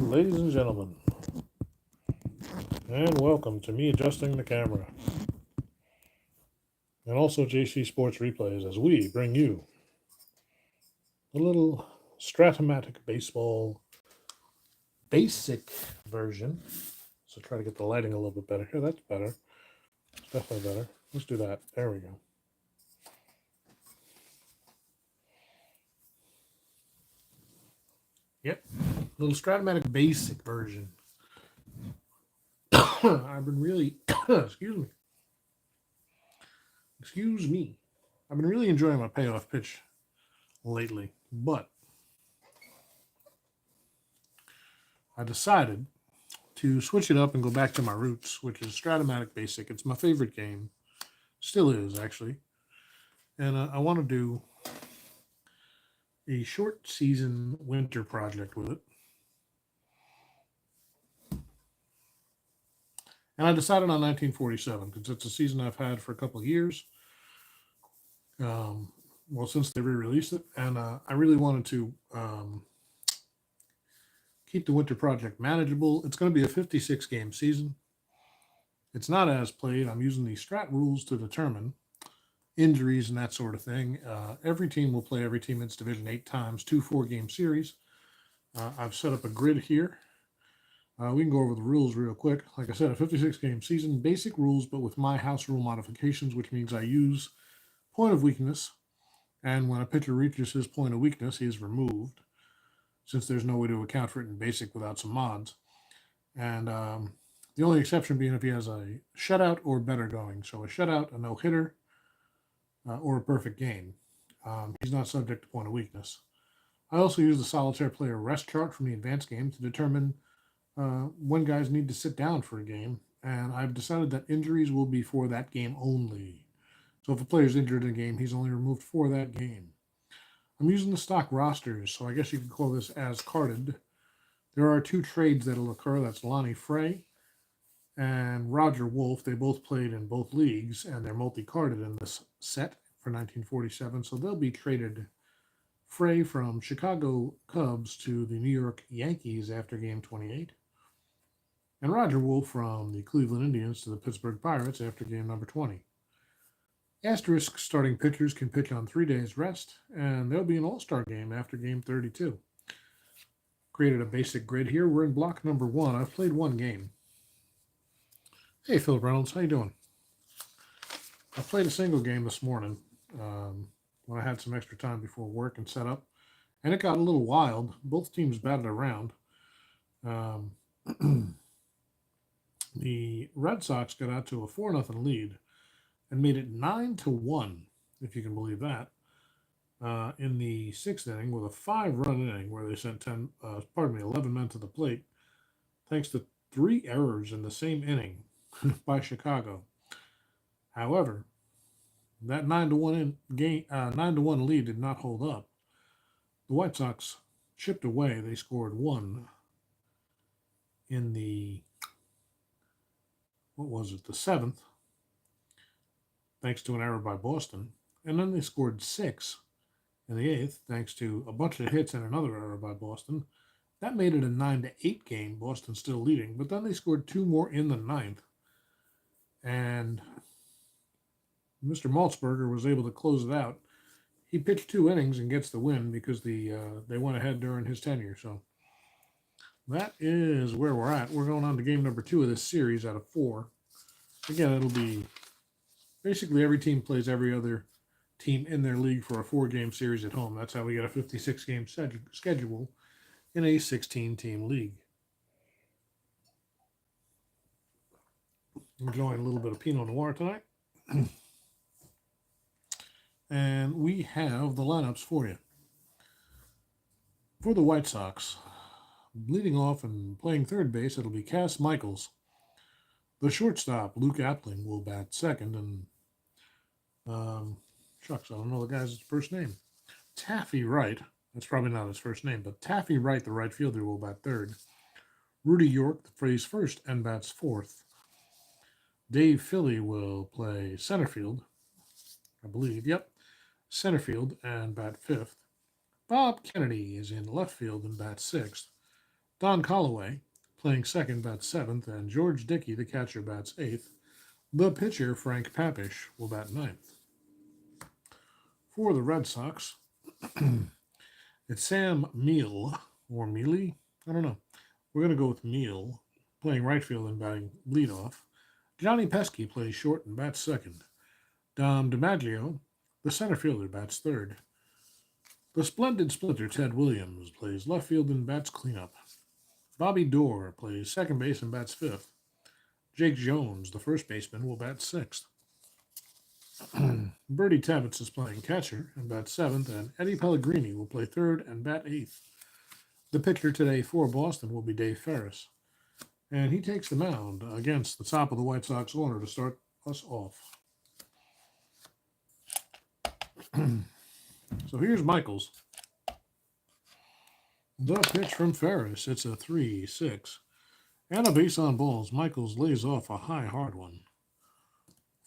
Ladies and gentlemen, and welcome to me adjusting the camera, and also JC Sports Replays as we bring you a little Stratomatic Baseball basic version. So try to get the lighting a little bit better here. That's better. It's definitely better. Let's do that. There we go. Yep, little Stratomatic basic version. I've been really, excuse me. I've been really enjoying my payoff pitch lately, but I decided to switch it up and go back to my roots, which is Stratomatic Basic. It's my favorite game, still is actually, and I want to do a short season winter project with it. And I decided on 1947 because it's a season I've had for a couple of years. Well, since they re-released it, and I really wanted to keep the winter project manageable. It's going to be a 56 game season. It's not as played. I'm using the strat rules to determine injuries and that sort of thing. Every team will play every team in its division 8 times, 2 4-game series. I've set up a grid here. We can go over the rules real quick. Like I said, a 56 game season, basic rules, but with my house rule modifications, which means I use point of weakness. And when a pitcher reaches his point of weakness, he is removed, since there's no way to account for it in basic without some mods. And the only exception being if he has a shutout or better going. So a shutout, a no-hitter, or a perfect game. He's not subject to point of weakness. I also use the solitaire player rest chart from the advanced game to determine when guys need to sit down for a game. And I've decided that injuries will be for that game only. So if a player's injured in a game, he's only removed for that game. I'm using the stock rosters, so I guess you could call this as carded. There are 2 trades that'll occur. That's Lonnie Frey and Roger Wolf. They both played in both leagues, and they're multi-carded in this set for 1947. So they'll be traded. Frey from Chicago Cubs to the New York Yankees after Game 28. And Roger Wolf from the Cleveland Indians to the Pittsburgh Pirates after Game number 20. Asterisk starting pitchers can pitch on 3 days rest, and there'll be an all-star game after Game 32. Created a basic grid here. We're in block number 1. I've played 1 game. Hey, Philip Reynolds, how you doing? I played a single game this morning when I had some extra time before work and set up, and it got a little wild. Both teams batted around. The Red Sox got out to a 4-0 lead and made it 9-1, if you can believe that, in the 6th inning with a 5-run inning where they sent 11 men to the plate, thanks to 3 errors in the same inning by Chicago. However, that 9-1 game, 9-1 lead did not hold up. The White Sox chipped away. They scored 1 in the, the 7th, thanks to an error by Boston. And then they scored 6 in the 8th, thanks to a bunch of hits and another error by Boston. That made it a 9-8 game, Boston still leading. But then they scored 2 more in the 9th. And Mr. Maltzberger was able to close it out. He pitched 2 innings and gets the win because they went ahead during his tenure. So that is where we're at. We're going on to game number 2 of this series out of 4. Again, it'll be basically every team plays every other team in their league for a 4-game series at home. That's how we get a 56-game schedule in a 16-team league. Enjoying a little bit of Pinot Noir tonight. And we have the lineups for you. For the White Sox, leading off and playing third base, it'll be Cass Michaels. The shortstop, Luke Appling, will bat second, and shucks, I don't know the guy's first name. Taffy Wright, that's probably not his first name, but Taffy Wright, the right fielder, will bat third. Rudy York plays first and bats fourth. Dave Philly will play center field, I believe. Yep, center field and bat fifth. Bob Kennedy is in left field and bats sixth. Don Calloway, playing second, bats seventh, and George Dickey, the catcher, bats eighth. The pitcher, Frank Papish, will bat ninth. For the Red Sox, it's Sam Meal, or Mealy? I don't know. We're going to go with Meal, playing right field and batting leadoff. Johnny Pesky plays short and bats second. Dom DiMaggio, the center fielder, bats third. The splendid splinter Ted Williams plays left field and bats cleanup. Bobby Dorr plays second base and bats fifth. Jake Jones, the first baseman, will bat sixth. Bertie Tabbets is playing catcher and bats seventh, and Eddie Pellegrini will play third and bat eighth. The pitcher today for Boston will be Dave Ferris, and he takes the mound against the top of the White Sox order to start us off. So here's Michaels. The pitch from Ferris. It's a 3-6. And a base on balls. Michaels lays off a high, hard one.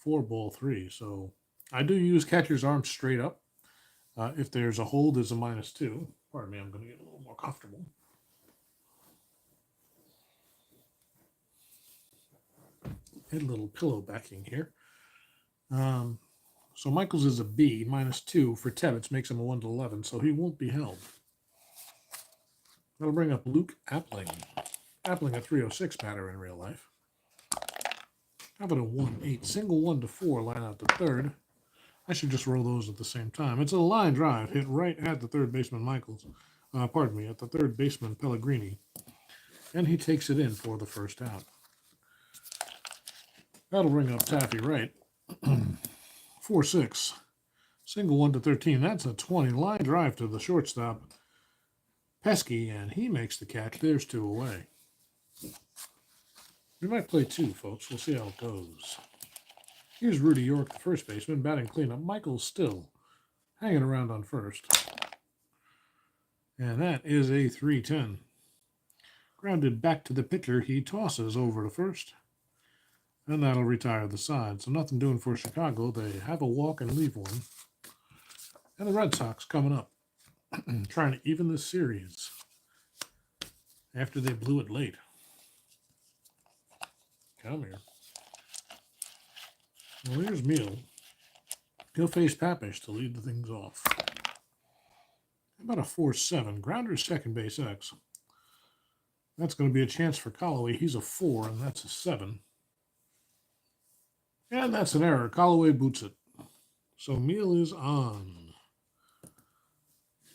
4-3. So I do use catcher's arm straight up. If there's a hold, there's a -2. Pardon me, I'm going to get a little more comfortable. Get a little pillow backing here. So Michaels is a B, -2 for Tebbets, makes him a 1-11, so he won't be held. That'll bring up Luke Appling. Appling a 306 batter in real life. How about a 1-8? Single 1-4, line out to third. I should just roll those at the same time. It's a line drive hit right at the third baseman Michaels. At the third baseman Pellegrini. And he takes it in for the first out. That'll bring up Taffy Wright. 4-6. Single 1-13. That's a 20. Line drive to the shortstop. Pesky, and he makes the catch. There's 2 away. We might play 2, folks. We'll see how it goes. Here's Rudy York, the first baseman, batting cleanup. Michael's still hanging around on first. And that is a 3-10. Grounded back to the pitcher. He tosses over to first. And that'll retire the side. So nothing doing for Chicago. They have a walk and leave one. And the Red Sox coming up. Trying to even this series after they blew it late. Come here. Well, here's Meal. He'll face Papish to lead the things off. About a 4-7. Grounder second base X. That's going to be a chance for Callaway. He's a 4, and that's a 7. And that's an error. Callaway boots it. So Meal is on.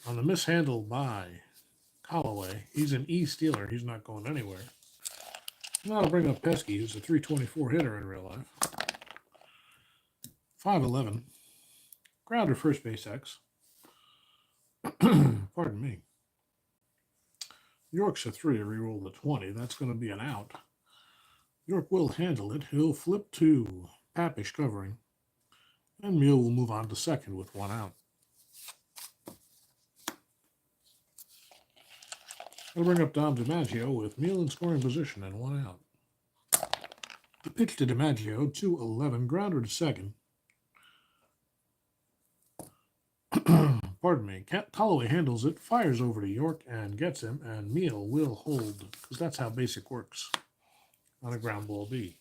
On the mishandle by Callaway. He's an E stealer. He's not going anywhere. And that'll bring up Pesky, who's a 324 hitter in real life. 5-11. Grounder first base X. Pardon me. York's a 3. Reroll the 20. That's going to be an out. York will handle it. He'll flip to Papish covering. And Meal will move on to second with 1 out. I'll bring up Dom DiMaggio with Meal in scoring position and 1 out. The pitch to DiMaggio, 2-11, grounder to second. Pardon me. Callaway handles it, fires over to York and gets him, and Meal will hold, because that's how basic works on a ground ball B.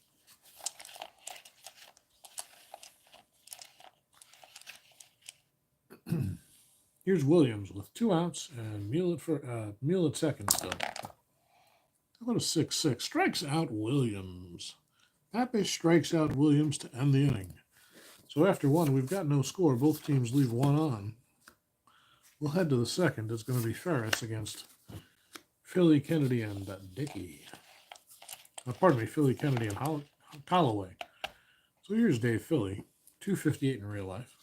Here's Williams with 2 outs and Meal at second still. How about a 6-6? Strikes out Williams. Papish strikes out Williams to end the inning. So after 1, we've got no score. Both teams leave 1 on. We'll head to the second. It's going to be Ferris against Philly, Kennedy, and Dickey. Philly, Kennedy, and Callaway. So here's Dave Philly, 258 in real life.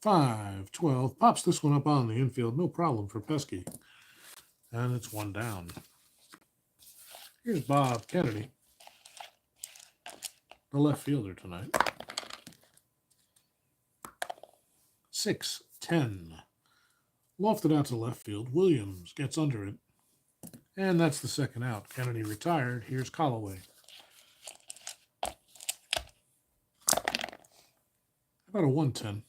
5-12. Pops this one up on the infield. No problem for Pesky. And it's 1 down. Here's Bob Kennedy, the left fielder tonight. 6-10. Lofted out to left field. Williams gets under it. And that's the second out. Kennedy retired. Here's Callaway. How about a 1-10?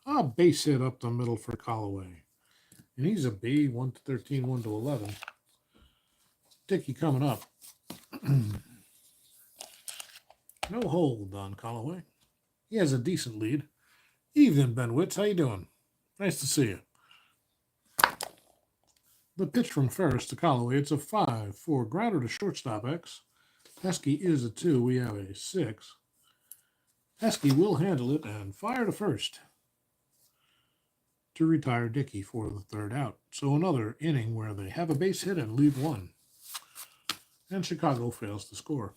A base hit up the middle for Callaway. And he's a B, 1-13, 1-11. Dickey coming up. No hold on Callaway. He has a decent lead. Evening, Ben Witz. How you doing? Nice to see you. The pitch from Ferris to Callaway. It's a 5-4 grounder to shortstop X. Heskey is a 2. We have a 6. Heskey will handle it and fire to first to retire Dickey for the third out. So another inning where they have a base hit and leave one. And Chicago fails to score.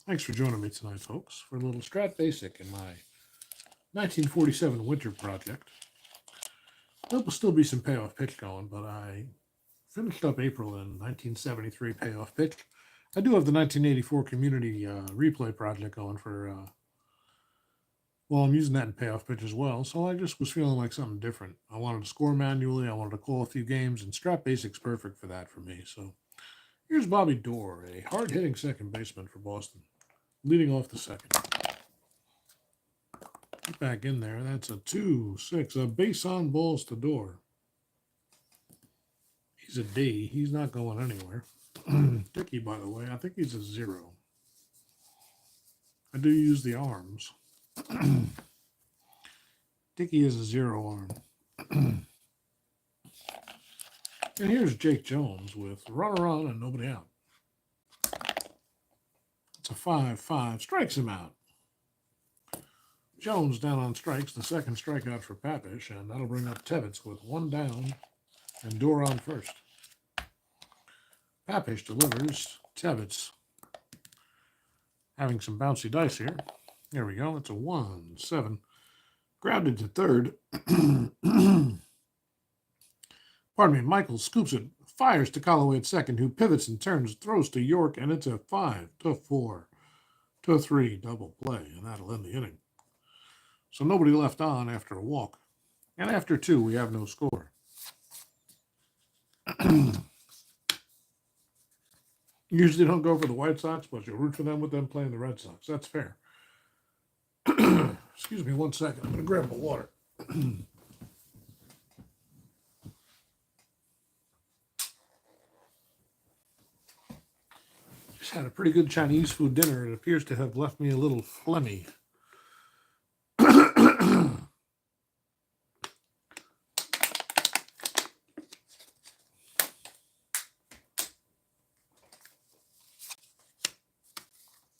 Thanks for joining me tonight, folks, for a little Strat Basic in my 1947 winter project. There will still be some payoff pitch going, but I finished up April in 1973 payoff pitch. I do have the 1984 community replay project going for, well, I'm using that in payoff pitch as well, so I just was feeling like something different. I wanted to score manually, I wanted to call a few games, and Strat Basic's perfect for that for me. So here's Bobby Doerr, a hard-hitting second baseman for Boston, leading off the second. Get back in there. That's a 2-6. A base on balls to Doerr. He's a D. He's not going anywhere. Dickey, by the way, I think he's a 0. I do use the arms. Dickey is a 0 arm. And here's Jake Jones with runner on and nobody out. It's a 5-5. Strikes him out. Jones down on strikes, the second strikeout for Papish, and that'll bring up Tevitz with 1 down and Doerr on first. Papish delivers. Tevitz having some bouncy dice here. There we go. It's a 1-7. Grounded to third. Pardon me. Michael scoops it, fires to Callaway at second, who pivots and turns, throws to York, and it's a 5-4 to 3 double play, and that'll end the inning. So nobody left on after a walk. And after 2, we have no score. Usually don't go for the White Sox, but you'll root for them with them playing the Red Sox. That's fair. Excuse me 1 second. I'm going to grab my water. Just had a pretty good Chinese food dinner. It appears to have left me a little phlegmy.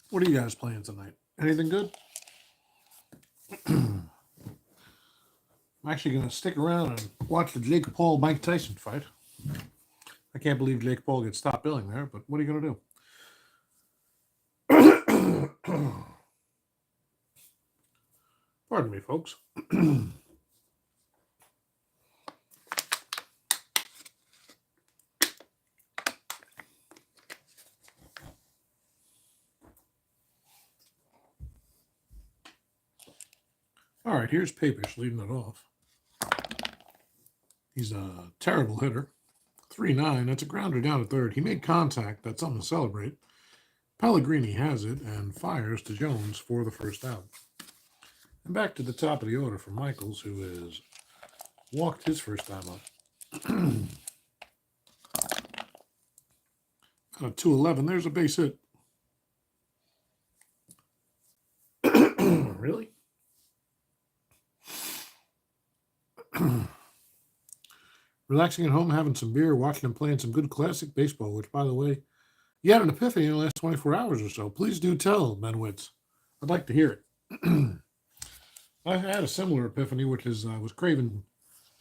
What are you guys playing tonight? Anything good? I'm actually going to stick around and watch the Jake Paul-Mike Tyson fight. I can't believe Jake Paul gets stopped billing there, but what are you going to do? Pardon me, folks. All right, here's Papish leading it off. He's a terrible hitter. 3-9, that's a grounder down to third. He made contact. That's something to celebrate. Pellegrini has it and fires to Jones for the first out. And back to the top of the order for Michaels, who has walked his first time up. Got a 2-11. There's a base hit. Really? Relaxing at home, having some beer, watching and playing some good classic baseball, which, by the way, you had an epiphany in the last 24 hours or so. Please do tell, Benwitz. I'd like to hear it. I had a similar epiphany, which is I was craving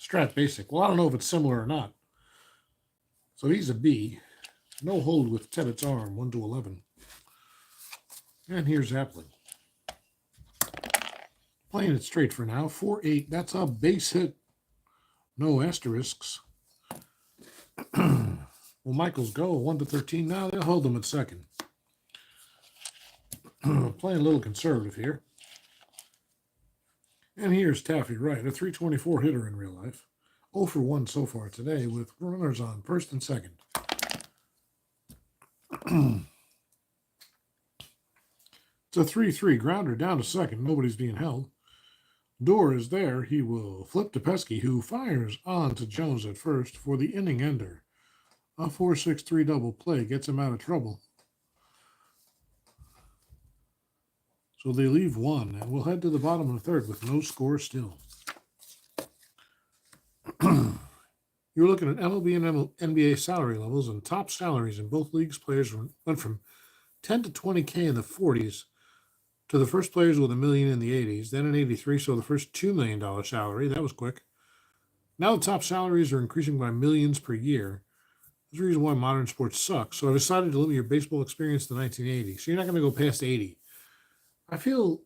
Strat Basic. Well, I don't know if it's similar or not. So he's a B. No hold with Tevitt's arm, 1-11. And here's Appling. Playing it straight for now. 4-8. That's a base hit. No asterisks. Will Michaels go 1-13 now? They'll hold them at second. Playing a little conservative here. And here's Taffy Wright, a 324 hitter in real life. 0 for 1 so far today with runners on first and second. It's a 3-3 grounder down to second. Nobody's being held. Door is there. He will flip to Pesky, who fires on to Jones at first for the inning ender. A 4-6-3 double play gets him out of trouble. So they leave one, and we'll head to the bottom of the third with no score still. You're looking at MLB and NBA salary levels, and top salaries in both leagues. Players went from 10 to 20K in the 40s to the first players with $1 million in the 80s. Then in 83, so the first $2 million salary. That was quick. Now the top salaries are increasing by millions per year. There's a reason why modern sports suck. So I decided to limit your baseball experience to 1980. So you're not going to go past 80. I don't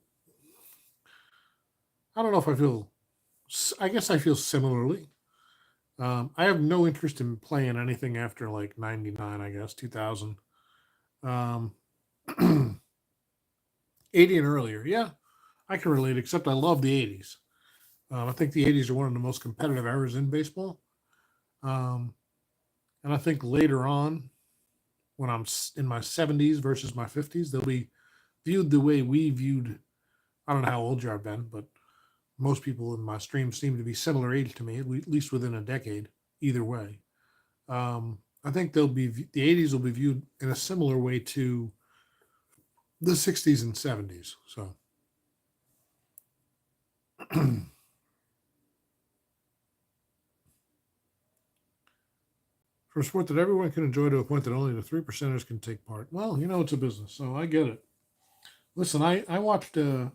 know if I guess I feel similarly. I have no interest in playing anything after like 99, I guess, 2000. Um, 80 and earlier. Yeah, I can relate, except I love the 80s. I think the 80s are one of the most competitive eras in baseball. Um, and I think later on, when I'm in my 70s versus my 50s, they'll be viewed the way we viewed. I don't know how old you are, Ben, but most people in my stream seem to be similar age to me, at least within a decade, either way. I think the 80s will be viewed in a similar way to the 60s and 70s. So for a sport that everyone can enjoy to a point that only the 3%ers can take part. Well, it's a business, so I get it. Listen, I watched a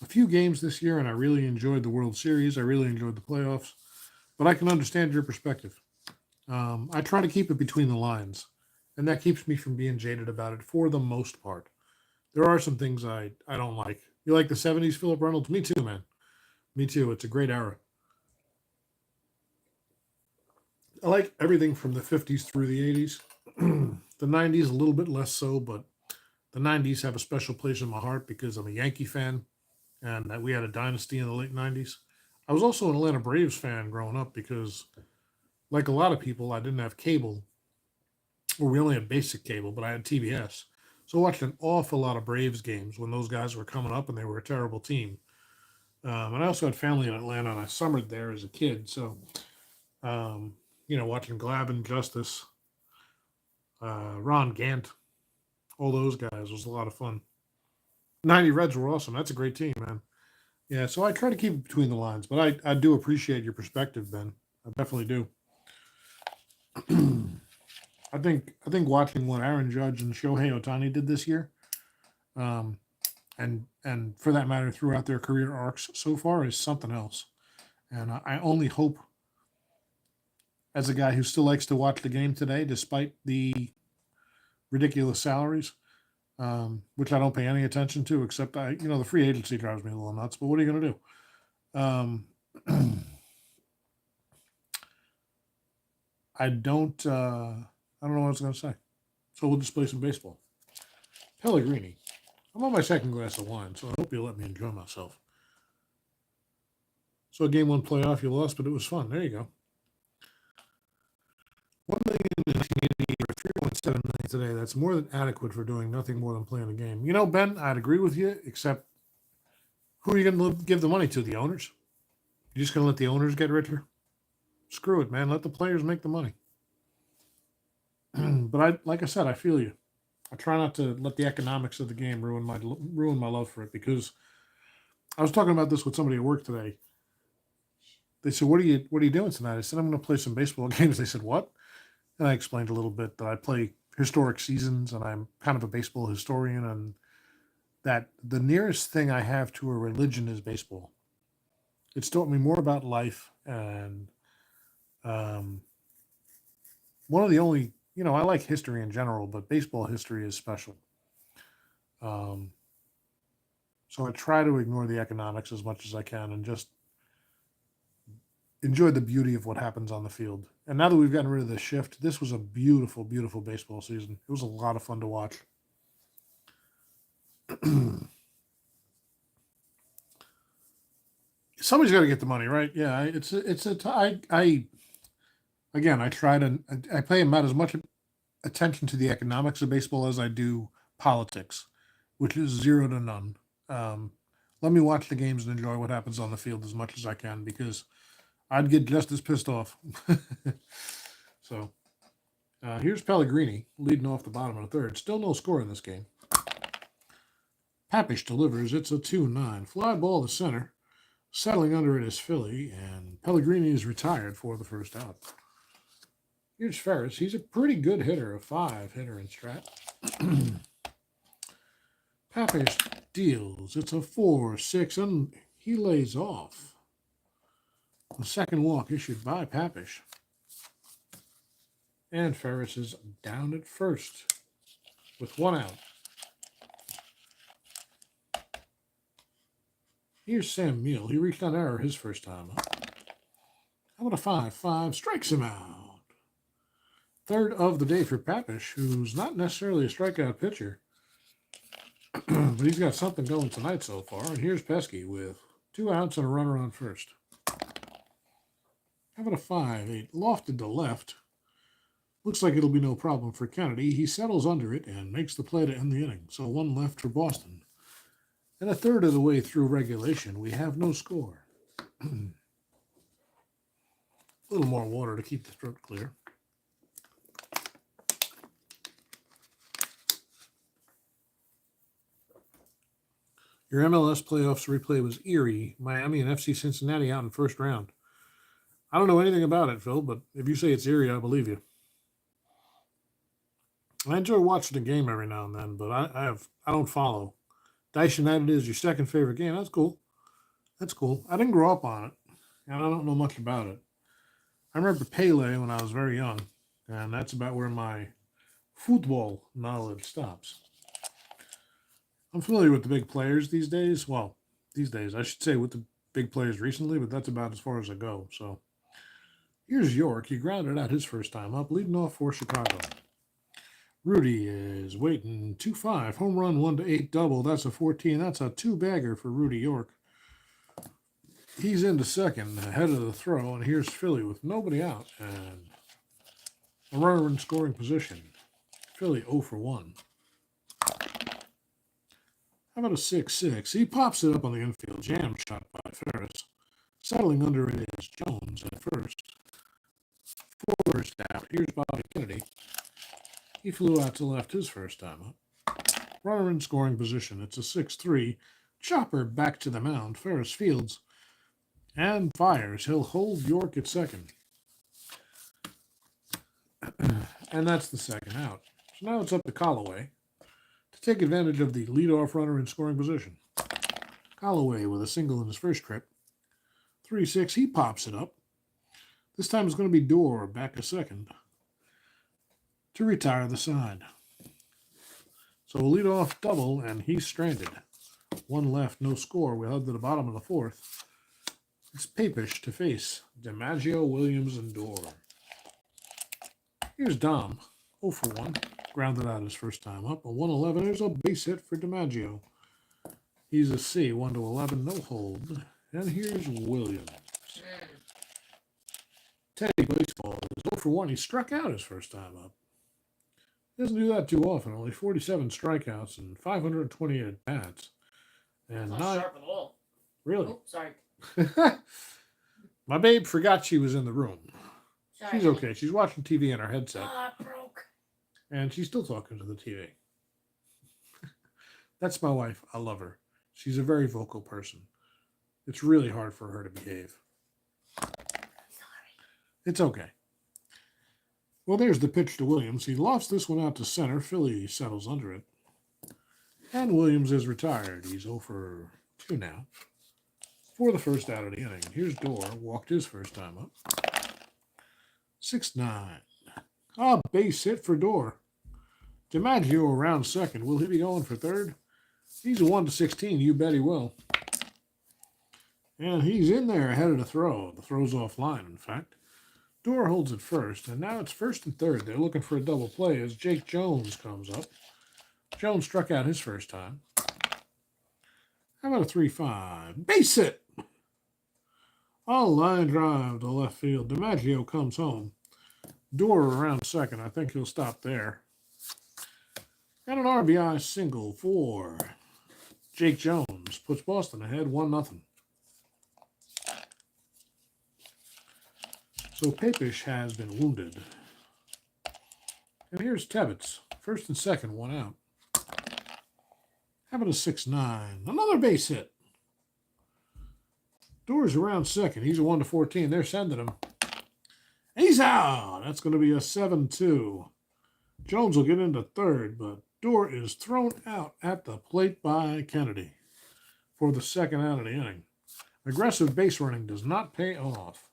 few games this year, and I really enjoyed the World Series. I really enjoyed the playoffs, but I can understand your perspective. I try to keep it between the lines, and that keeps me from being jaded about it for the most part. There are some things I don't like. You like the 70s, Philip Reynolds? Me too, man. Me too. It's a great era. I like everything from the 50s through the 80s. The 90s, a little bit less so, but the 90s have a special place in my heart because I'm a Yankee fan and that we had a dynasty in the late 90s. I was also an Atlanta Braves fan growing up because, like a lot of people, I didn't have cable, or we only had basic cable, but I had TBS. So I watched an awful lot of Braves games when those guys were coming up and they were a terrible team. And I also had family in Atlanta and I summered there as a kid. So, watching Glavine, Justice, Ron Gant, all those guys was a lot of fun. 90 Reds were awesome. That's a great team, man. Yeah, so I try to keep it between the lines, but I do appreciate your perspective, Ben. I definitely do. I think watching what Aaron Judge and Shohei Otani did this year, um, and for that matter throughout their career arcs so far, is something else. And I only hope, as a guy who still likes to watch the game today, despite the ridiculous salaries, which I don't pay any attention to, except the free agency drives me a little nuts. But what are you going to do? I don't. I don't know what I was going to say. So we'll just play some baseball. Pellegrini. I'm on my second glass of wine, so I hope you'll let me enjoy myself. So game one playoff, you lost, but it was fun. There you go. 1 million in 1980 or 3.7 million today. That's more than adequate for doing nothing more than playing a game. Ben, I'd agree with you, except who are you going to give the money to? The owners? You're just going to let the owners get richer? Screw it, man. Let the players make the money. But like I said, I feel you. I try not to let the economics of the game ruin my love for it, because I was talking about this with somebody at work today. They said, "What are you doing tonight?" I said, "I'm going to play some baseball games." They said, "What?" And I explained a little bit that I play historic seasons and I'm kind of a baseball historian, and that the nearest thing I have to a religion is baseball. It's taught me more about life, and um, one of the only, I like history in general, but baseball history is special. Um, so I try to ignore the economics as much as I can and just enjoy the beauty of what happens on the field. And now that we've gotten rid of the shift, this was a beautiful, beautiful baseball season. It was a lot of fun to watch. Somebody's got to get the money, right? Yeah, I again, I pay about as much attention to the economics of baseball as I do politics, which is zero to none. Um, let me watch the games and enjoy what happens on the field as much as I can because I'd get just as pissed off. So here's Pellegrini leading off the bottom of the third. Still no score in this game. Papish delivers. It's a 2-9. Fly ball to center. Settling under it is Philly, and Pellegrini is retired for the first out. Here's Ferris. He's a pretty good hitter, a 5 hitter in Strat. Papish deals. It's a 4-6, and he lays off. The second walk issued by Papish. And Ferris is down at first with 1 out. Here's Sam Meal. He reached on error his first time up. How about a 5-5? Strikes him out. Third of the day for Papish, who's not necessarily a strikeout pitcher. But he's got something going tonight so far. And here's Pesky with 2 outs and a runner on first. How about a 5-8? Lofted to left. Looks like it'll be no problem for Kennedy. He settles under it and makes the play to end the inning. So 1 left for Boston. And a third of the way through regulation, we have no score. A little more water to keep the throat clear. Your MLS playoffs replay was eerie. Miami and FC Cincinnati out in first round. I don't know anything about it, Phil, but if you say it's eerie, I believe you. I enjoy watching the game every now and then, but I don't follow. Dice United is your second favorite game. That's cool. That's cool. I didn't grow up on it, and I don't know much about it. I remember Pele when I was very young, and that's about where my football knowledge stops. I'm familiar with the big players these days. Well, these days, I should say with the big players recently, but that's about as far as I go. So here's York. He grounded out his first time up, leading off for Chicago. Rudy is waiting 2-5. Home run 1-8 double. That's a 14. That's a 2-bagger for Rudy York. He's into second, ahead of the throw, and here's Philly with nobody out and a runner in scoring position. Philly 0 for 1. How about a 6-6? He pops it up on the infield. Jam shot by Ferris. Settling under it is Jones at first. First out. Here's Bobby Kennedy. He flew out to left his first time up. Runner in scoring position. It's a 6-3. Chopper back to the mound. Ferris fields and fires. He'll hold York at second. And that's the second out. So now it's up to Callaway to take advantage of the leadoff runner in scoring position. Callaway with a single in his first trip. 3-6. He pops it up. This time it's going to be Dorr back a second to retire the side. So a leadoff double, and he's stranded. 1 left, no score. We head to the bottom of the fourth. It's Papish to face DiMaggio, Williams, and Dorr. Here's Dom, 0 for 1. Grounded out his first time up. A 1-11. There's a base hit for DiMaggio. He's a C, 1-11, no hold. And here's Williams. Teddy Baseball is 0 for 1. He struck out his first time up. He doesn't do that too often. Only 47 strikeouts and 528 at-bats. And not sharp at all. Really? Oh, sorry. My babe forgot she was in the room. Sorry. She's okay. She's watching TV in her headset. It broke. And she's still talking to the TV. That's my wife. I love her. She's a very vocal person. It's really hard for her to behave. Sorry. It's okay. Well, there's the pitch to Williams. He lofts this one out to center. Philly settles under it. And Williams is retired. He's 0 for 2 now for the first out of the inning. Here's Dorr. Walked his first time up. 6-9. Ah, base hit for Dorr. DiMaggio around second. Will he be going for third? He's a 1-16. You bet he will. And he's in there ahead of the throw. The throw's offline, in fact. Dorr holds it first, and now it's first and third. They're looking for a double play as Jake Jones comes up. Jones struck out his first time. How about a 3-5? Base hit! A line drive to left field. DiMaggio comes home. Dorr around second. I think he'll stop there. And an RBI single for Jake Jones. Williams puts Boston ahead 1-0. So Papish has been wounded. And here's Tebbets. First and second, one out. How about a 6-9? Another base hit. Doors around second. He's a 1-14. They're sending him. He's out. That's going to be a 7-2. Jones will get into third, but Dorr is thrown out at the plate by Kennedy for the second out of the inning. Aggressive base running does not pay off.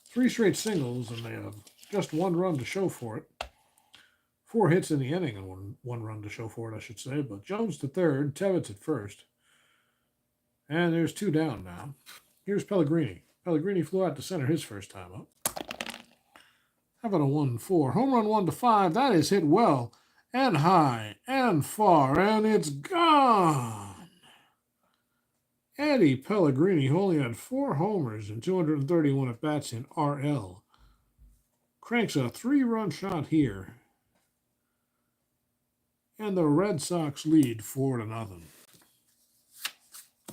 3 straight singles, and they have just 1 run to show for it. 4 hits in the inning and one run to show for it, I should say. But Jones to third, Tebbets at first. And there's 2 down now. Here's Pellegrini. Pellegrini flew out to center his first time up. How about a 1-4? Home run 1-5. That is hit well and high and far, and it's gone. Eddie Pellegrini, who only had 4 homers and 231 at-bats in RL, cranks a 3-run shot here. And the Red Sox lead 4-0.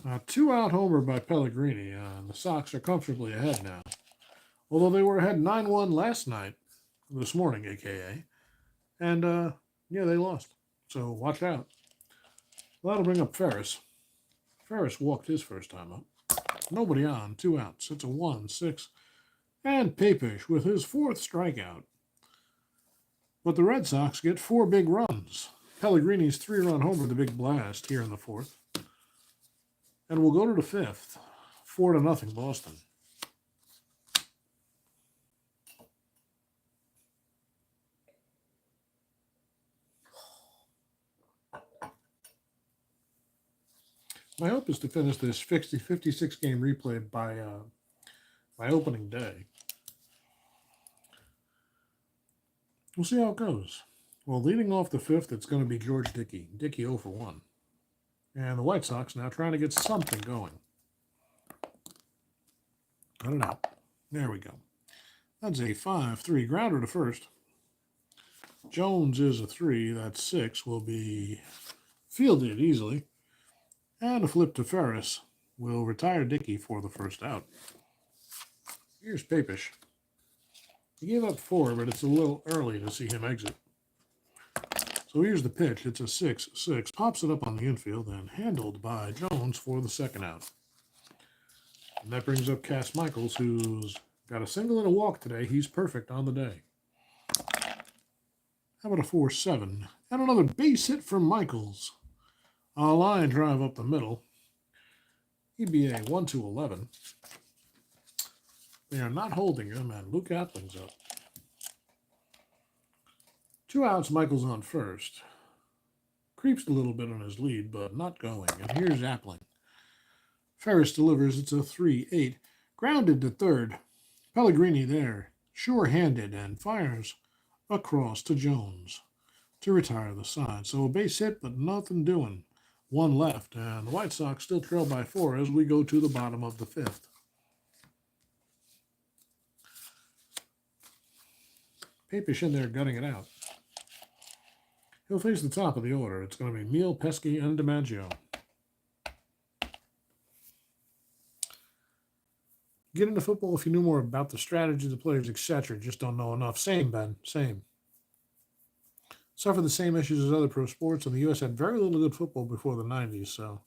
A 2-out homer by Pellegrini. The Sox are comfortably ahead now. Although they were ahead 9-1 this morning, a.k.a. And, yeah, they lost. So watch out. Well, that'll bring up Ferris. Ferris walked his first time up. Nobody on, 2 outs. It's a 1-6. And Papish with his 4th strikeout. But the Red Sox get 4 big runs. Pellegrini's 3-run homer, the big blast here in the 4th. And we'll go to the 5th. 4-0 Boston. My hope is to finish this 56-game replay by opening day. We'll see how it goes. Well, leading off the 5th, it's going to be George Dickey. Dickey 0 for 1. And the White Sox now trying to get something going. I don't know. There we go. That's a 5-3 grounder to first. Jones is a 3. That's 6. Will be fielded easily. And a flip to Ferris will retire Dickey for the first out. Here's Papish. He gave up 4, but it's a little early to see him exit. So here's the pitch. It's a 6-6. Pops it up on the infield and handled by Jones for the second out. And that brings up Cass Michaels, who's got a single and a walk today. He's perfect on the day. How about a 4-7? And another base hit from Michaels. A line drive up the middle. He'd be a 1-11. They are not holding him, and Luke Appling's up. 2 outs, Michaels on first. Creeps a little bit on his lead, but not going. And here's Appling. Ferris delivers. It's a 3-8. Grounded to third. Pellegrini there, sure-handed, and fires across to Jones to retire the side. So a base hit, but nothing doing. 1 left, and the White Sox still trail by 4 as we go to the bottom of the 5th. Papish in there gutting it out. He'll face the top of the order. It's going to be Meal, Pesky, and DiMaggio. Get into football if you knew more about the strategy, the players, etc. Just don't know enough. Same, Ben. Same. Suffer the same issues as other pro sports, and the U.S. had very little good football before the 90s, so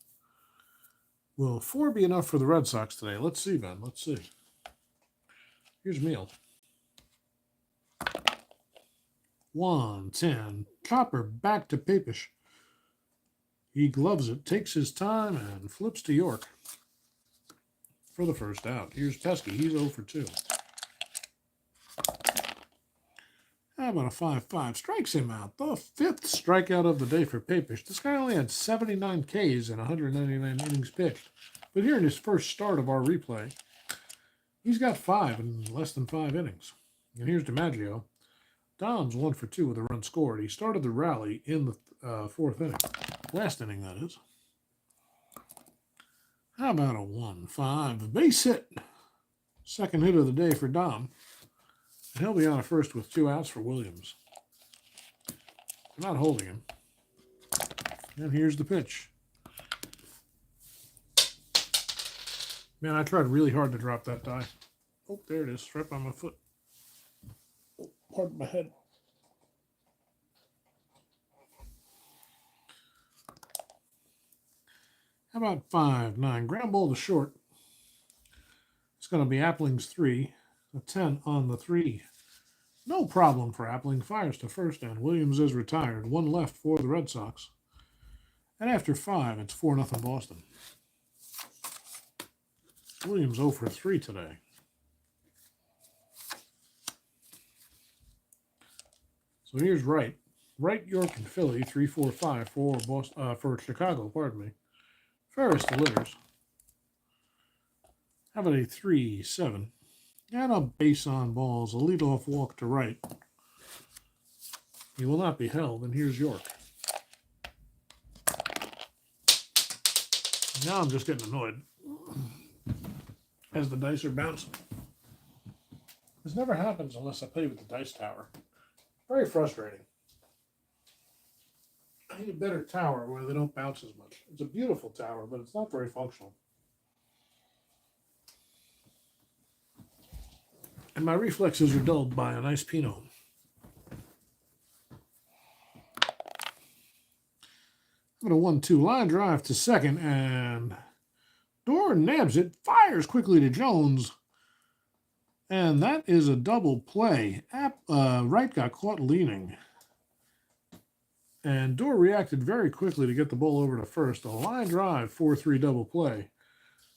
will 4 be enough for the Red Sox today? Let's see, Ben. Let's see. Here's Meal. 1-10. Chopper back to Papish. He gloves it, takes his time, and flips to York for the first out. Here's Pesky. He's 0 for 2. How about a 5-5? Strikes him out. The 5th strikeout of the day for Papish. This guy only had 79 Ks in 199 innings pitched. But here in his first start of our replay, he's got 5 in less than 5 innings. And here's DiMaggio. Dom's 1 for 2 with a run scored. He started the rally in the 4th inning. Last inning, that is. How about a 1-5? A base hit. Second hit of the day for Dom. And he'll be on a first with 2 outs for Williams. They're not holding him. And here's the pitch. Man, I tried really hard to drop that die. Oh, there it is, right by my foot. Oh, pardon my head. How about 5-9? Ground ball to short. It's going to be Appling's 3. A 10 on the 3. No problem for Appling. Fires to first, and Williams is retired. 1 left for the Red Sox. And after 5, it's 4-0 Boston. Williams 0 for 3 today. So here's Wright. Wright, York, and Philly, 3-4-5 for Boston, for Chicago, pardon me. Ferris delivers. How about a 3-7? And a base on balls, a leadoff walk to Wright. He will not be held, and here's York. Now I'm just getting annoyed as the dice are bouncing. This never happens unless I play with the dice tower. Very frustrating. I need a better tower where they don't bounce as much. It's a beautiful tower, but it's not very functional. And my reflexes are dulled by a nice Pinot. I'm going to 1-2 line drive to second, and Dorr nabs it, fires quickly to Jones, and that is a double play. Wright got caught leaning, and Dorr reacted very quickly to get the ball over to first. A line drive, 4-3 double play.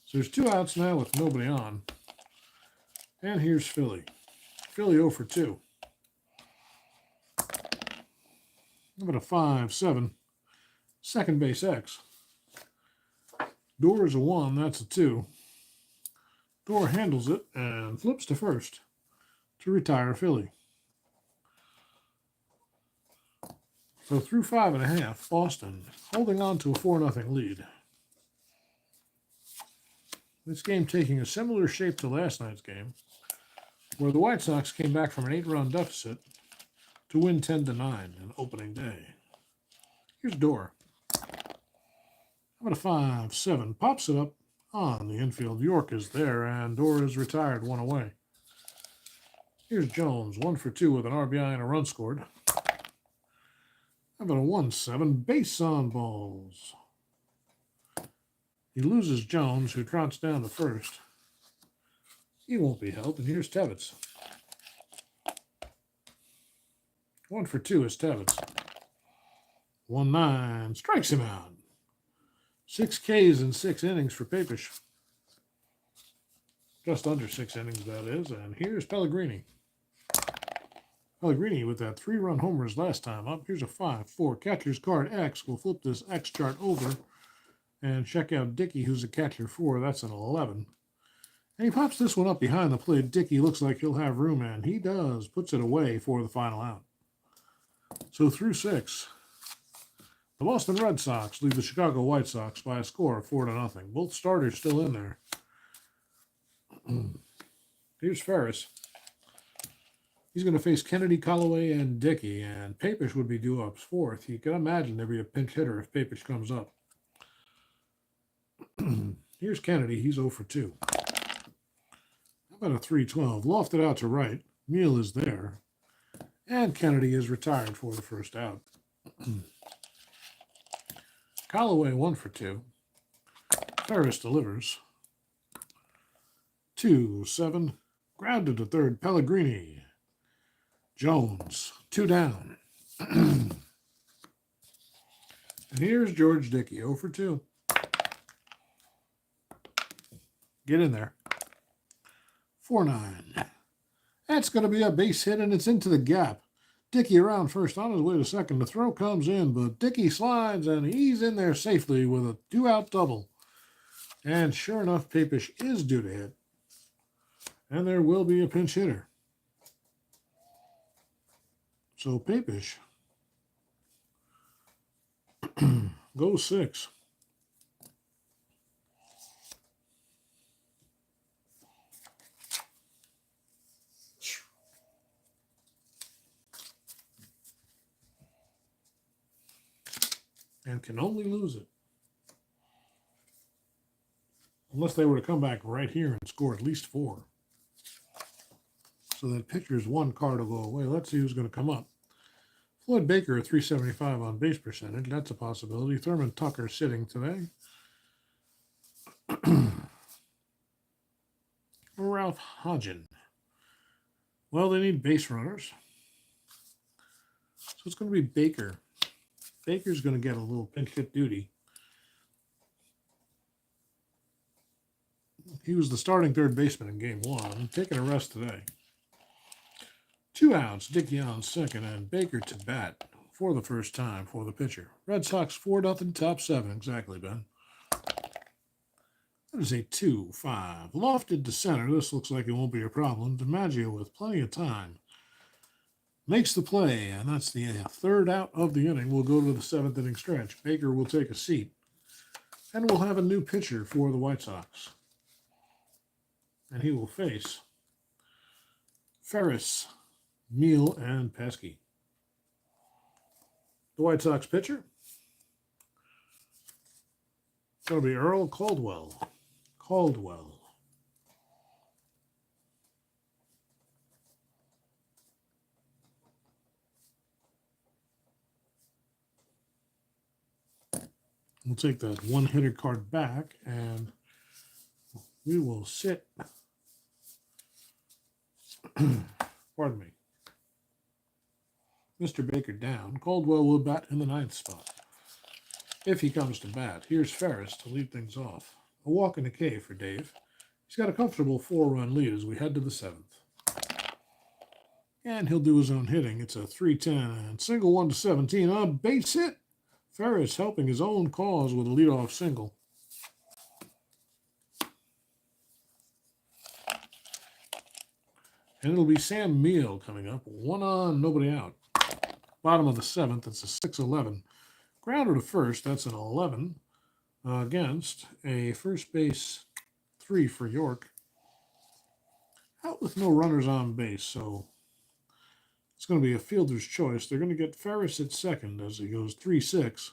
So there's 2 outs now with nobody on. And here's Philly. Philly 0 for 2. How about a 5-7? Second base X. Dorr is a 1, that's a 2. Dorr handles it and flips to first to retire Philly. So through 5.5, Boston holding on to a 4-0 lead. This game taking a similar shape to last night's game, where the White Sox came back from an 8-run deficit to win 10-9 on opening day. Here's Dorr. How about a 5-7? Pops it up on the infield. York is there, and Dorr is retired, 1 away. Here's Jones, 1 for 2 with an RBI and a run scored. How about a 1-7? Base on balls. He loses Jones, who trots down to first. He won't be held, and here's Tevitz. 1 for 2 is Tevitz. 1-9, strikes him out. 6 Ks in 6 innings for Papish. Just under 6 innings, that is. And here's Pellegrini. Pellegrini with that 3-run homers last time up. Here's a 5-4. Catcher's card X. We'll flip this X chart over and check out Dickey, who's a catcher 4. That's an 11. And he pops this one up behind the plate. Dickey looks like he'll have room, and he does. Puts it away for the final out. So through 6. The Boston Red Sox lead the Chicago White Sox by a score of 4-0. Both starters still in there. Here's Ferris. He's going to face Kennedy, Callaway, and Dickey, and Papish would be due up 4th. You can imagine there'd be a pinch hitter if Papish comes up. Here's Kennedy. He's 0 for 2. How about a 3-12? Lofted out to right. Meal is there. And Kennedy is retired for the first out. Callaway 1 for 2. Ferris delivers. 2-7. Grounded to third. Pellegrini. Jones. 2 down. And here's George Dickey. 0 for 2. Get in there. 4-9. That's going to be a base hit, and it's into the gap. Dickey around first on his way to second. The throw comes in, but Dickey slides, and he's in there safely with a 2-out double. And sure enough, Papish is due to hit. And there will be a pinch hitter. So Papish goes 6. And can only lose it Unless they were to come back right here and score at least 4. So that pitcher's 1 card will go away. Let's see who's going to come up. Floyd Baker at 375 on base percentage. That's a possibility. Thurman Tucker sitting today. Ralph Hodgen. Well, they need base runners. So it's going to be Baker. Baker's going to get a little pinch hit duty. He was the starting third baseman in game 1. Taking a rest today. 2 outs. Dickey on second, and Baker to bat for the first time for the pitcher. Red Sox 4-0, top 7. Exactly, Ben. That is a 2-5. Lofted to center. This looks like it won't be a problem. DiMaggio with plenty of time makes the play, and that's the 3rd out of the inning. We'll go to the 7th inning stretch. Baker will take a seat, and we'll have a new pitcher for the White Sox. And he will face Ferris, Meal, and Pesky. The White Sox pitcher is going to be Earl Caldwell. We'll take that 1-hitter card back, and we will sit. Pardon me. Mr. Baker down. Caldwell will bat in the 9th spot. If he comes to bat, here's Ferris to lead things off. A walk and a K for Dave. He's got a comfortable 4-run lead as we head to the 7th. And he'll do his own hitting. It's a 3-10 and single 1 to 17. A base hit. Ferris helping his own cause with a leadoff single. And it'll be Sam Meal coming up. 1 on, nobody out. Bottom of the 7th, it's a 6-11. Grounder to first, that's an 11 against a first base 3 for York. Out with no runners on base, so it's going to be a fielder's choice. They're going to get Ferris at second as he goes 3-6.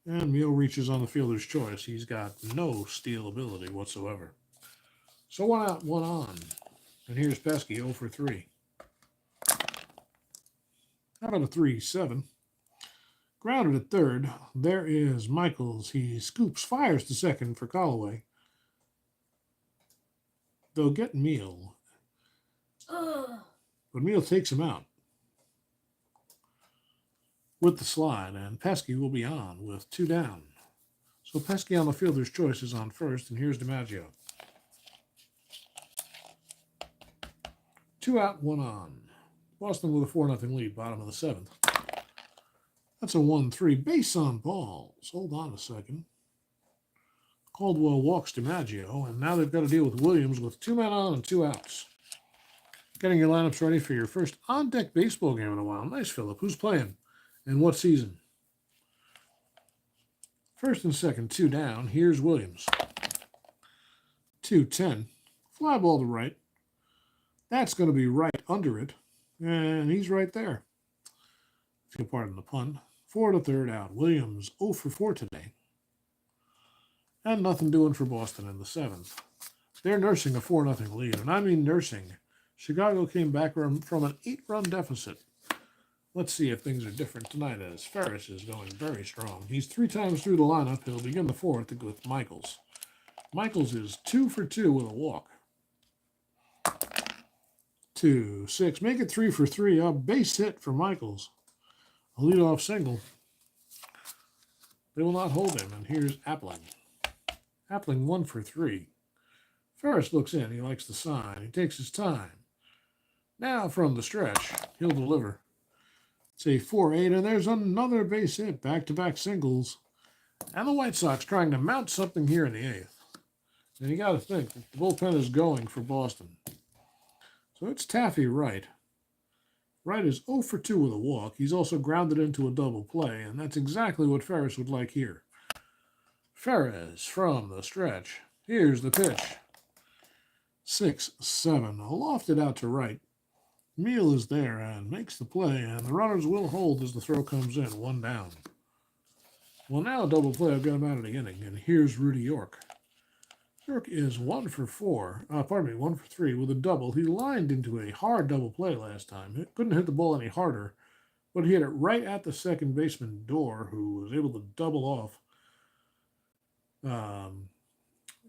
And Meal reaches on the fielder's choice. He's got no steal ability whatsoever. So 1 out, 1 on. And here's Pesky, 0 for 3. How about a 3-7? Grounded at third. There is Michaels. He scoops, fires to second for Callaway. They'll get Meal. But Meal takes him out with the slide, and Pesky will be on with 2 down. So Pesky on the fielder's choice is on first, and here's DiMaggio. 2 out, 1 on. Boston with a 4-0 lead, bottom of the 7th. That's a 1-3. Base on balls. Hold on a second. Caldwell walks DiMaggio, and now they've got to deal with Williams with 2 men on and 2 outs. Getting your lineups ready for your first on-deck baseball game in a while. Nice, Philip. Who's playing? And what season? First and second, 2 down. Here's Williams. 2-10. Fly ball to right. That's going to be right under it. And he's right there. If you'll pardon the pun. 4 to third out. Williams 0 for 4 today. And nothing doing for Boston in the 7th. They're nursing a 4-0 lead. And I mean nursing. Chicago came back from an 8-run deficit. Let's see if things are different tonight as Ferris is going very strong. He's 3 times through the lineup. He'll begin the 4th with Michaels. Michaels is 2 for 2 with a walk. 2-6. Make it 3 for 3. A base hit for Michaels. A leadoff single. They will not hold him. And here's Appling. Appling 1 for 3. Ferris looks in. He likes the sign. He takes his time. Now from the stretch, he'll deliver. It's a 4-8, and there's another base hit. Back-to-back singles. And the White Sox trying to mount something here in the 8th. And you got to think, the bullpen is going for Boston. So it's Taffy Wright. Wright is 0 for 2 with a walk. He's also grounded into a double play, and that's exactly what Ferris would like here. Ferris from the stretch. Here's the pitch. 6-7. Lofted out to right. Meal is there and makes the play, and the runners will hold as the throw comes in. 1 down. Well, now a double play. I've got him out of the inning, and here's Rudy York. York is 1 for 4. Pardon me, 1 for 3 with a double. He lined into a hard double play last time. He couldn't hit the ball any harder, but he hit it right at the second baseman door, who was able to double off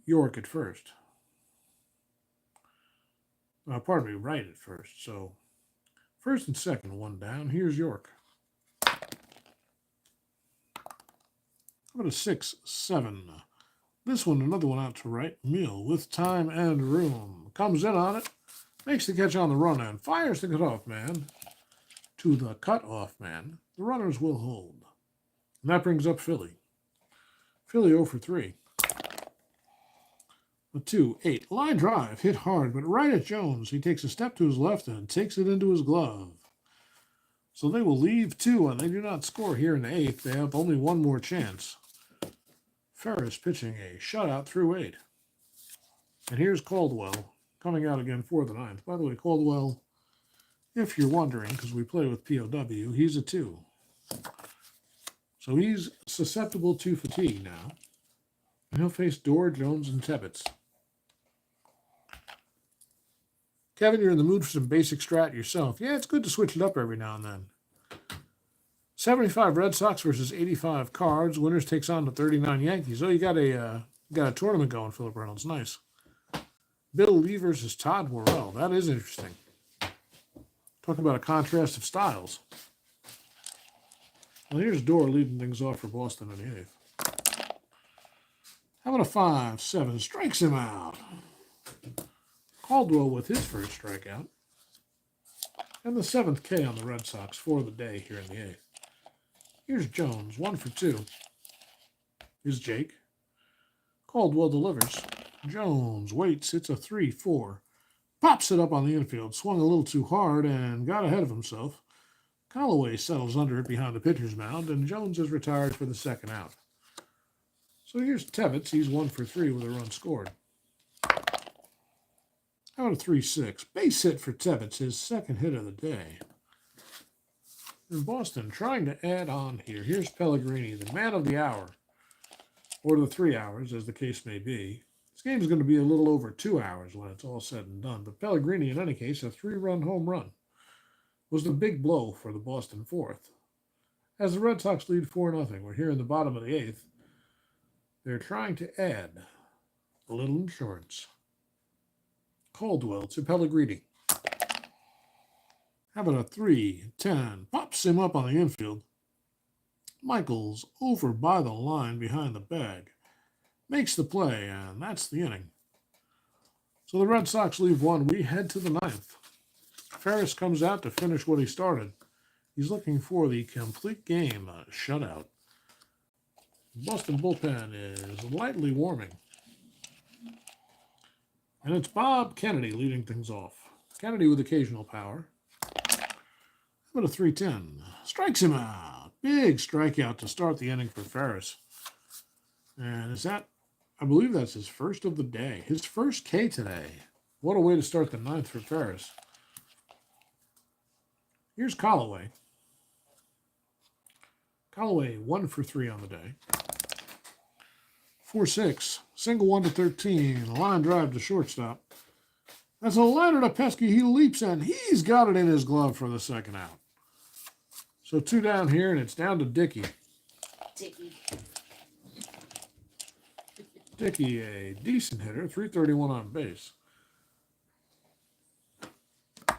York at first. Pardon me, right at first. So first and second, one down. Here's York. How about a 6-7? This one, another one out to right. Meal with time and room. Comes in on it. Makes the catch on the run and fires the cutoff man to the cutoff man. The runners will hold. And that brings up Philly. Philly 0 for 3. A 2-8. Line drive. Hit hard, but right at Jones. He takes a step to his left and takes it into his glove. So they will leave 2, and they do not score here in the 8th. They have only one more chance. Ferris pitching a shutout through 8. And here's Caldwell coming out again for the 9th. By the way, Caldwell, if you're wondering, because we play with POW, he's a 2. So he's susceptible to fatigue now. And he'll face Dorr, Jones, and Tebbets. Kevin, you're in the mood for some basic strat yourself. Yeah, it's good to switch it up every now and then. 75 Red Sox versus 85 Cards. Winners takes on the 39 Yankees. Oh, you got a tournament going, Philip Reynolds. Nice. Bill Lee versus Todd Morrell. That is interesting. Talk about a contrast of styles. Well, here's Dorr leading things off for Boston in the 8th. How about a 5-7? Strikes him out. Caldwell with his first strikeout. And the 7th K on the Red Sox for the day here in the 8th. Here's Jones, 1 for 2. Here's Jake. Caldwell delivers. Jones waits. It's a 3-4. Pops it up on the infield. Swung a little too hard and got ahead of himself. Callaway settles under it behind the pitcher's mound, and Jones is retired for the second out. So here's Tebbets. He's 1 for 3 with a run scored. How about a 3-6? Base hit for Tebbets, his second hit of the day. And Boston trying to add on here. Here's Pellegrini, the man of the hour, or the 3 hours, as the case may be. This game is going to be a little over 2 hours when it's all said and done. But Pellegrini, in any case, a 3-run home run was the big blow for the Boston 4th. As the Red Sox lead 4-0, we're here in the bottom of the 8th. They're trying to add a little insurance. Caldwell to Pellegrini. How about a 3-10? Pops him up on the infield. Michaels over by the line behind the bag. Makes the play, and that's the inning. So the Red Sox leave 1. We head to the 9th. Ferris comes out to finish what he started. He's looking for the complete game shutout. Boston bullpen is lightly warming. And it's Bob Kennedy leading things off. Kennedy with occasional power. How about a 3-10? Strikes him out. Big strikeout to start the inning for Ferris. And is that, I believe that's his first of the day. His first K today. What a way to start the 9th for Ferris. Here's Callaway. Callaway 1 for 3 on the day. 4-6. Single 1 to 13. Line drive to shortstop. That's a liner to Pesky. He leaps in. He's got it in his glove for the second out. So 2 down here, and it's down to Dickey. Dickey, a decent hitter. 331 on base. How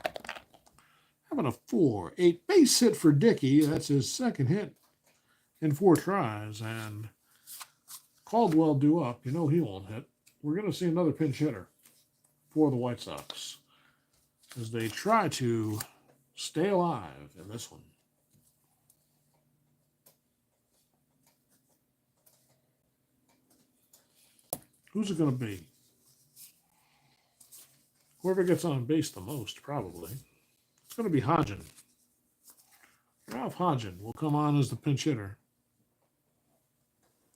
about a 4-8 base hit for Dickey? That's his second hit in 4 tries. And Caldwell due up. You know he won't hit. We're going to see another pinch hitter for the White Sox as they try to stay alive in this one. Who's it going to be? Whoever gets on base the most, probably. It's going to be Hodgen. Ralph Hodgen will come on as the pinch hitter.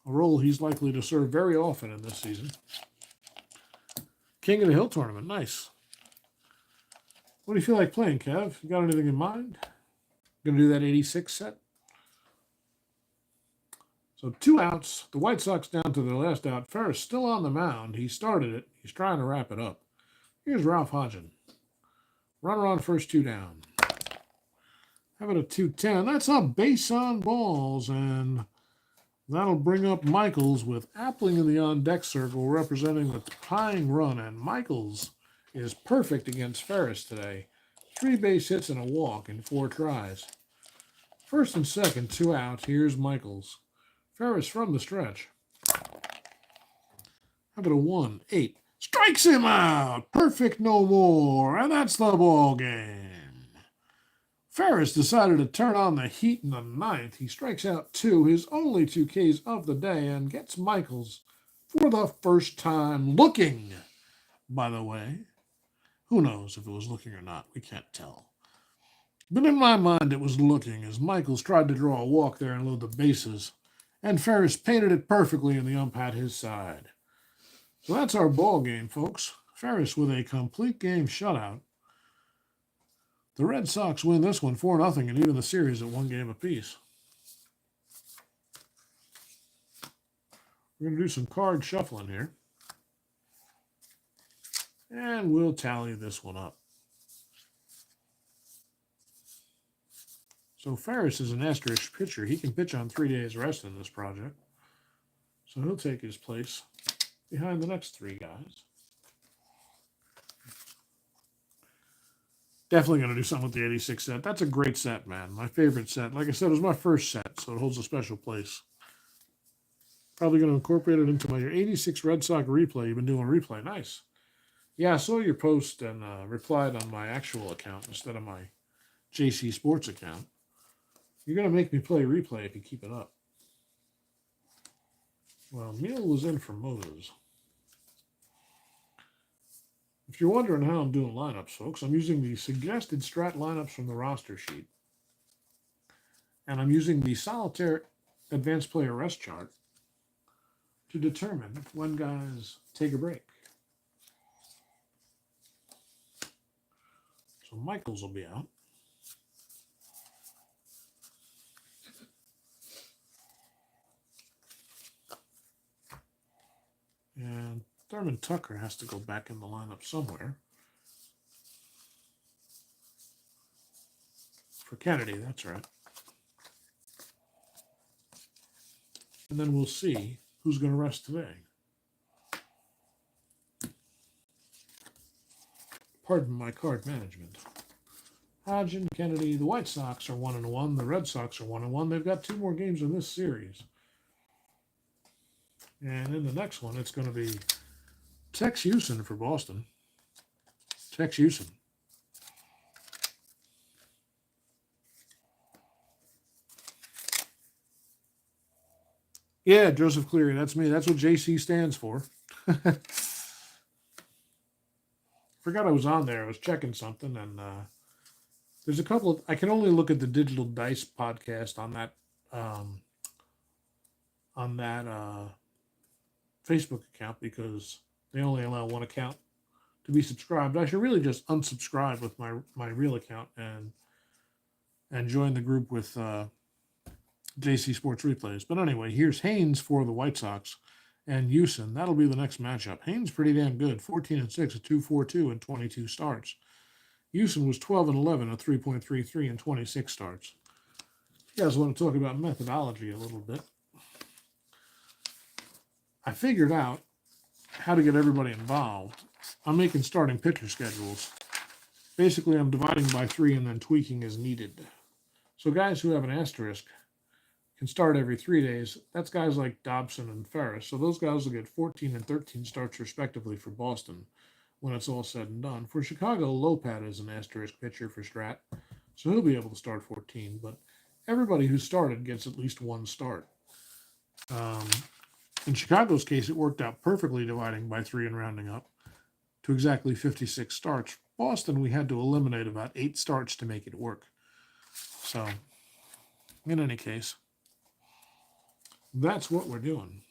A role he's likely to serve very often in this season. King of the Hill tournament. Nice. What do you feel like playing, Kev? You got anything in mind? Going to do that 86 set? So 2 outs. The White Sox down to their last out. Ferris still on the mound. He started it. He's trying to wrap it up. Here's Ralph Hodgen. Runner on first, 2 down. How about a 2-10? That's a base on balls, and that'll bring up Michaels with Appling in the on-deck circle representing the tying run, and Michaels is perfect against Ferris today. 3 base hits and a walk in 4 tries. First and second, 2 outs. Here's Michaels. Ferris from the stretch. How about a 1-8? Strikes him out. Perfect, no more. And that's the ball game. Ferris decided to turn on the heat in the ninth. He strikes out 2, his only 2 Ks of the day, and gets Michaels for the first time looking, by the way. Who knows if it was looking or not? We can't tell. But in my mind, it was looking as Michaels tried to draw a walk there and load the bases, and Ferris painted it perfectly, and the ump had his side. So that's our ball game, folks. Ferris with a complete game shutout. The Red Sox win this one 4-0 and even the series at 1 game apiece. We're going to do some card shuffling here. And we'll tally this one up. So Ferris is an asterisk pitcher. He can pitch on 3 days rest in this project. So he'll take his place behind the next 3 guys. Definitely going to do something with the 86 set. That's a great set, man. My favorite set. Like I said, it was my first set, so it holds a special place. Probably going to incorporate it into my 86 Red Sox replay. You've been doing a replay. Nice. Yeah, I saw your post and replied on my actual account instead of my JC Sports account. You're going to make me play replay if you keep it up. Well, Neil was in for Moses. If you're wondering how I'm doing lineups, folks, I'm using the suggested Strat lineups from the roster sheet. And I'm using the solitaire advanced player rest chart to determine when guys take a break. So Michaels will be out. And Thurman Tucker has to go back in the lineup somewhere. For Kennedy, that's right. And then we'll see who's going to rest today. Pardon my card management. Hodgen, Kennedy, the White Sox are 1-1. The Red Sox are 1-1. They've got 2 more games in this series. And in the next one, it's going to be Tex Houston for Boston. Tex Houston. Yeah, Joseph Cleary, that's me. That's what JC stands for. Forgot I was on there. I was checking something, and there's a couple of. I can only look at the Digital Dice podcast on that Facebook account because they only allow 1 account to be subscribed. I should really just unsubscribe with my real account and join the group with JC Sports Replays. But anyway, here's Haynes for the White Sox and Houston. That'll be the next matchup. Haynes pretty damn good, 14-6, a 2.42 and 22 starts. Houston was 12-11, a 3.33 and 26 starts. You guys want to talk about methodology a little bit? I figured out how to get everybody involved. I'm making starting pitcher schedules. Basically, I'm dividing by 3 and then tweaking as needed. So guys who have an asterisk can start every 3 days. That's guys like Dobson and Ferris. So those guys will get 14 and 13 starts respectively for Boston when it's all said and done. For Chicago, Lopat is an asterisk pitcher for Strat, so he'll be able to start 14. But everybody who started gets at least 1 start. In Chicago's case, it worked out perfectly dividing by 3 and rounding up to exactly 56 starts. Boston, we had to eliminate about 8 starts to make it work. So, in any case, that's what we're doing.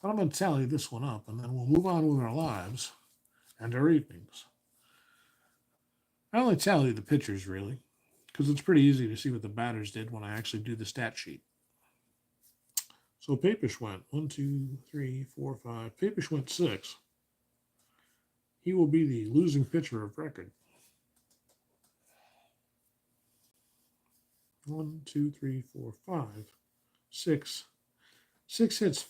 But I'm going to tally this one up, and then we'll move on with our lives and our evenings. I only tally the pitchers, really, because it's pretty easy to see what the batters did when I actually do the stat sheet. So Papish went 1, 2, 3, 4, 5. Papish went 6. He will be the losing pitcher of record. 1, 2, 3, 4, 5, 6. 6 hits,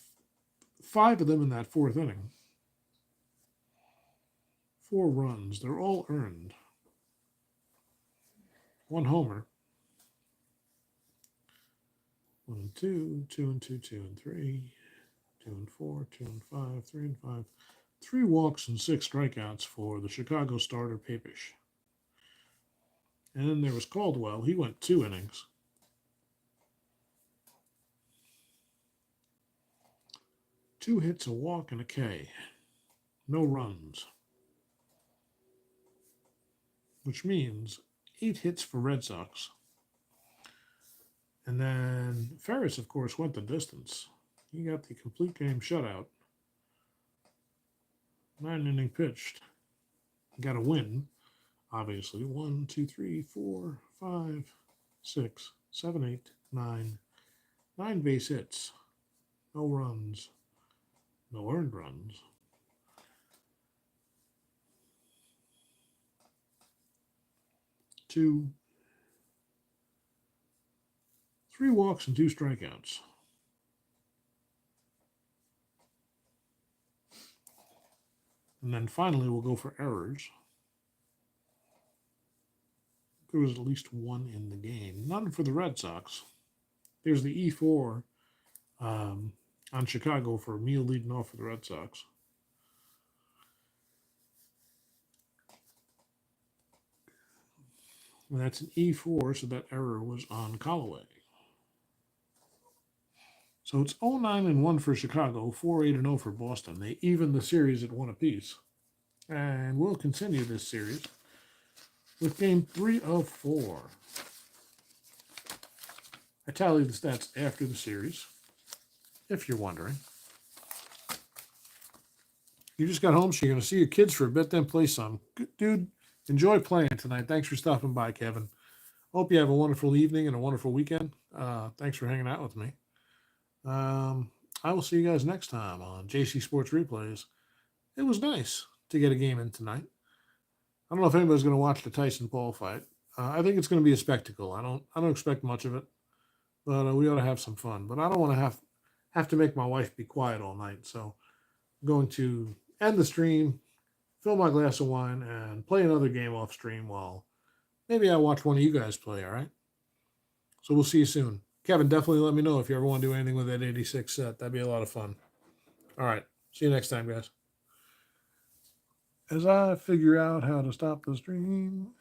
5 of them in that fourth inning. 4 runs. They're all earned. 1 homer. 1 and 2, 2 and 2, 2 and 3, 2 and 4, 2 and 5, 3 and 5. 3 walks and 6 strikeouts for the Chicago starter Papish. And then there was Caldwell. He went 2 innings. 2 hits, a walk, and a K. No runs. Which means 8 hits for Red Sox. And then Ferris, of course, went the distance. He got the complete game shutout. 9 inning pitched. Got a win, obviously. 1, 2, 3, 4, 5, 6, 7, 8, 9. 9 base hits. No runs. No earned runs. Two, 3 walks and 2 strikeouts. And then finally, we'll go for errors. There was at least 1 in the game. None for the Red Sox. There's the E4 on Chicago for Meal leading off for the Red Sox. And that's an E4, so that error was on Callaway. So it's 0-9-1 for Chicago, 4-8-0 for Boston. They even the series at 1 apiece. And we'll continue this series with game 3 of 4. I tallied the stats after the series, if you're wondering. You just got home, so you're going to see your kids for a bit, then play some. Dude, enjoy playing tonight. Thanks for stopping by, Kevin. Hope you have a wonderful evening and a wonderful weekend. Thanks for hanging out with me. I will see you guys next time on JC Sports Replays. It was nice to get a game in tonight. I don't know if anybody's going to watch the Tyson Paul fight. I think it's going to be a spectacle. I don't expect much of it, but we ought to have some fun. But I don't want to have to make my wife be quiet all night. So I'm going to end the stream, fill my glass of wine, and play another game off stream while maybe I watch one of you guys play, all right? So we'll see you soon. Kevin, definitely let me know if you ever want to do anything with that 86 set. That'd be a lot of fun. All right. See you next time, guys. As I figure out how to stop the stream.